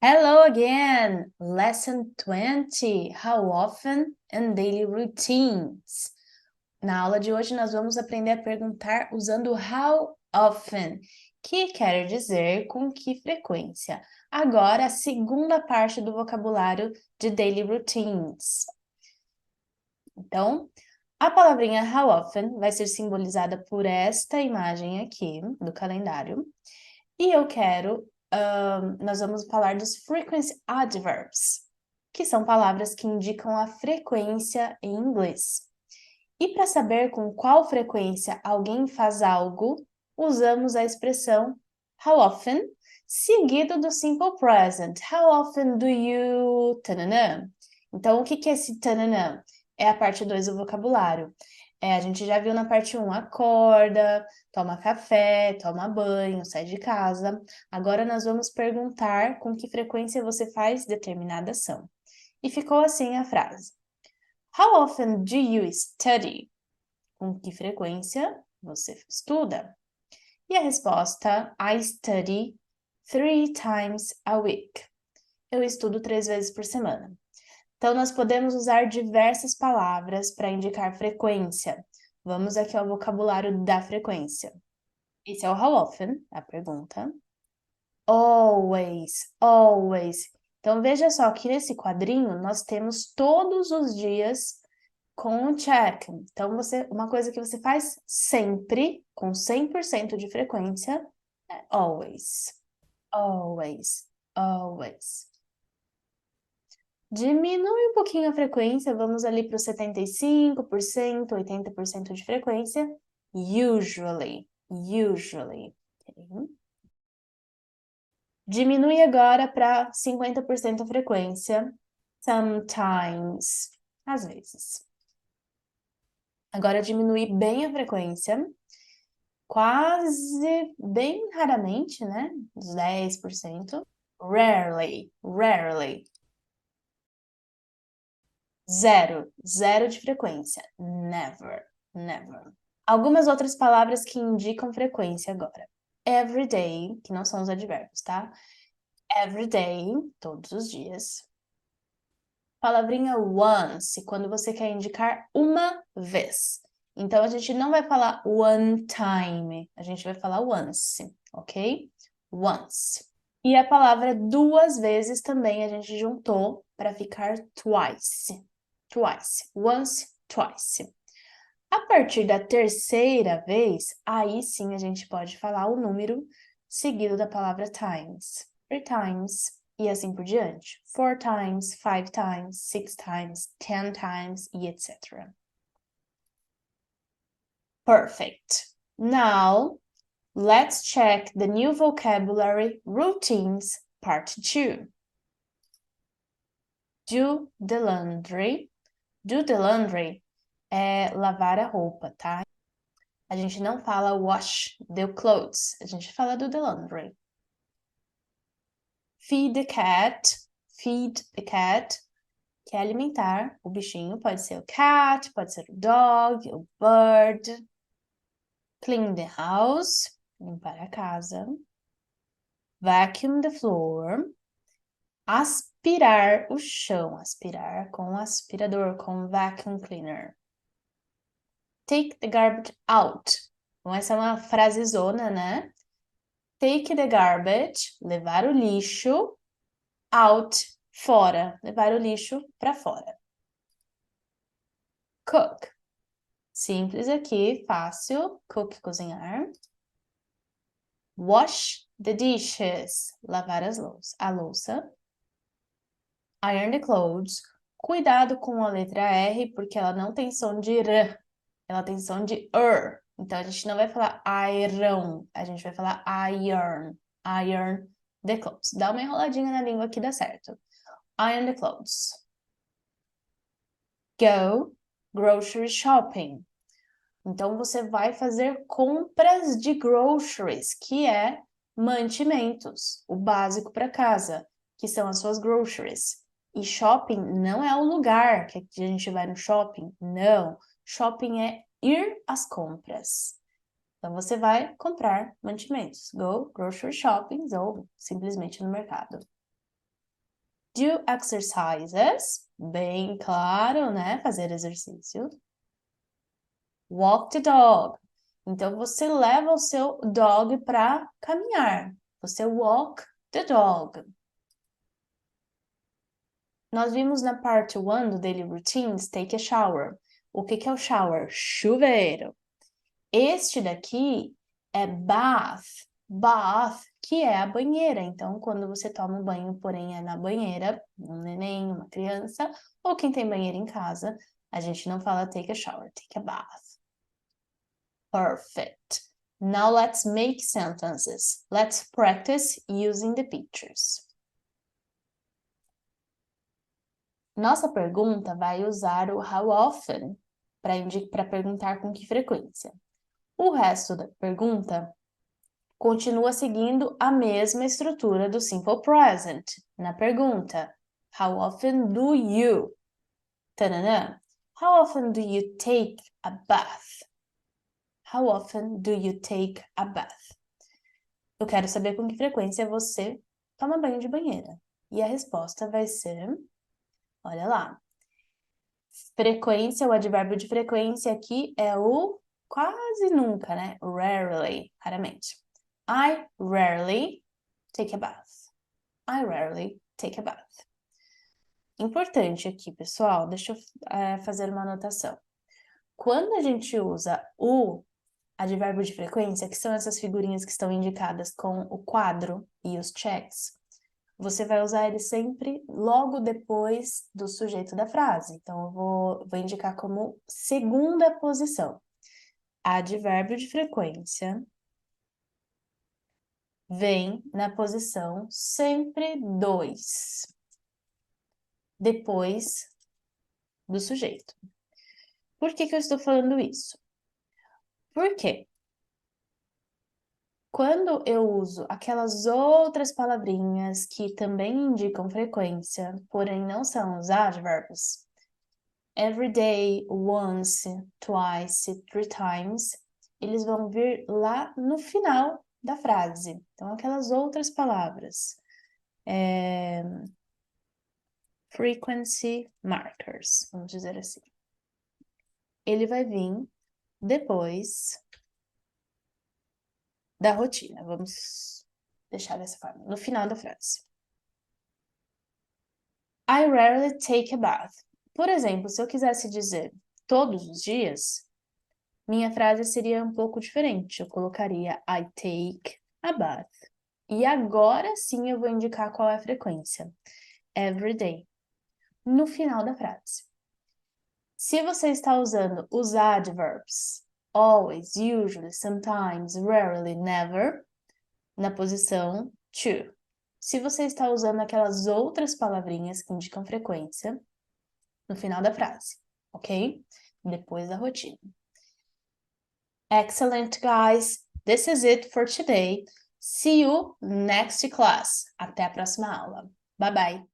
Hello again! Lesson 20, How often and daily routines. Na aula de hoje nós vamos aprender a perguntar usando how often, que quer dizer com que frequência. Agora a segunda parte do vocabulário de daily routines. Então, a palavrinha how often vai ser simbolizada por esta imagem aqui do calendário. E nós vamos falar dos frequency adverbs, que são palavras que indicam a frequência em inglês. E para saber com qual frequência alguém faz algo, usamos a expressão how often, seguido do simple present. How often do you... Tananã. Então, o que é esse tananã? É a parte 2 do vocabulário. A gente já viu na parte 1, acorda, toma café, toma banho, sai de casa. Agora nós vamos perguntar com que frequência você faz determinada ação. E ficou assim a frase. How often do you study? Com que frequência você estuda? E a resposta, I study 3 times a week. Eu estudo 3 vezes por semana. Então, nós podemos usar diversas palavras para indicar frequência. Vamos aqui ao vocabulário da frequência. Esse é o how often, a pergunta. Always, always. Então, veja só que nesse quadrinho nós temos todos os dias com o check. Então, uma coisa que você faz sempre, com 100% de frequência, é always. Always, always. Diminui um pouquinho a frequência, vamos ali para os 75%, 80% de frequência. Usually, usually. Okay. Diminui agora para 50% a frequência. Sometimes, às vezes. Agora diminui bem a frequência. Quase, bem raramente, né? Uns 10%. Rarely, rarely. Zero de frequência. Never, never. Algumas outras palavras que indicam frequência agora. Every day, que não são os advérbios, tá? Every day, todos os dias. Palavrinha once, quando você quer indicar uma vez. Então, a gente não vai falar one time, a gente vai falar once, ok? Once. E a palavra duas vezes também a gente juntou para ficar twice. Twice. Once, twice. A partir da terceira vez, aí sim a gente pode falar o número seguido da palavra times. 3 times e assim por diante. 4 times, 5 times, 6 times, 10 times e etc. Perfect. Now, let's check the new vocabulary routines part 2. Do the laundry. Do the laundry é lavar a roupa, tá? A gente não fala wash the clothes, a gente fala do the laundry. Feed the cat, que é alimentar o bichinho, pode ser o cat, pode ser o dog, o bird. Clean the house, limpar a casa. Vacuum the floor, aspirar o chão, aspirar com aspirador, com vacuum cleaner. Take the garbage out. Então, essa é uma frasezona, né? Take the garbage, levar o lixo, out, fora. Levar o lixo para fora. Cook. Simples aqui, fácil. Cook, cozinhar. Wash the dishes. Lavar a louça. Iron the clothes. Cuidado com a letra R, porque ela não tem som de R. Ela tem som de er. Então, a gente não vai falar iron, a gente vai falar iron. Iron the clothes. Dá uma enroladinha na língua que dá certo. Iron the clothes. Go grocery shopping. Então, você vai fazer compras de groceries, que é mantimentos, o básico para casa, que são as suas groceries. E shopping não é o lugar que a gente vai no shopping, não. Shopping é ir às compras. Então, você vai comprar mantimentos. Go grocery shopping ou simplesmente no mercado. Do exercises. Bem claro, né? Fazer exercício. Walk the dog. Então, você leva o seu dog para caminhar. Você walk the dog. Nós vimos na parte 1 do Daily Routines, take a shower. O que é o shower? Chuveiro. Este daqui é bath. Bath, que é a banheira. Então, quando você toma um banho, porém é na banheira, um neném, uma criança, ou quem tem banheiro em casa, a gente não fala take a shower, take a bath. Perfect. Now let's make sentences. Let's practice using the pictures. Nossa pergunta vai usar o how often para perguntar com que frequência. O resto da pergunta continua seguindo a mesma estrutura do simple present. Na pergunta, how often do you? Tanana. How often do you take a bath? How often do you take a bath? Eu quero saber com que frequência você toma banho de banheira. E a resposta vai ser, olha lá. Frequência, o advérbio de frequência aqui é o quase nunca, né? Rarely, raramente. I rarely take a bath. I rarely take a bath. Importante aqui, pessoal, deixa eu fazer uma anotação. Quando a gente usa o advérbio de frequência, que são essas figurinhas que estão indicadas com o quadro e os checks, você vai usar ele sempre logo depois do sujeito da frase. Então, eu vou indicar como segunda posição. Advérbio de frequência vem na posição sempre 2, depois do sujeito. Por que eu estou falando isso? Porque quando eu uso aquelas outras palavrinhas que também indicam frequência, porém não são os adverbs, every day, once, twice, 3 times, eles vão vir lá no final da frase. Então, aquelas outras palavras. Frequency markers, vamos dizer assim. Ele vai vir depois da rotina. Vamos deixar dessa forma, no final da frase. I rarely take a bath. Por exemplo, se eu quisesse dizer todos os dias, minha frase seria um pouco diferente. Eu colocaria I take a bath. E agora sim eu vou indicar qual é a frequência. Every day. No final da frase. Se você está usando os adverbs always, usually, sometimes, rarely, never, na posição to. Se você está usando aquelas outras palavrinhas que indicam frequência, no final da frase, ok? Depois da rotina. Excellent, guys! This is it for today. See you next class. Até a próxima aula. Bye, bye!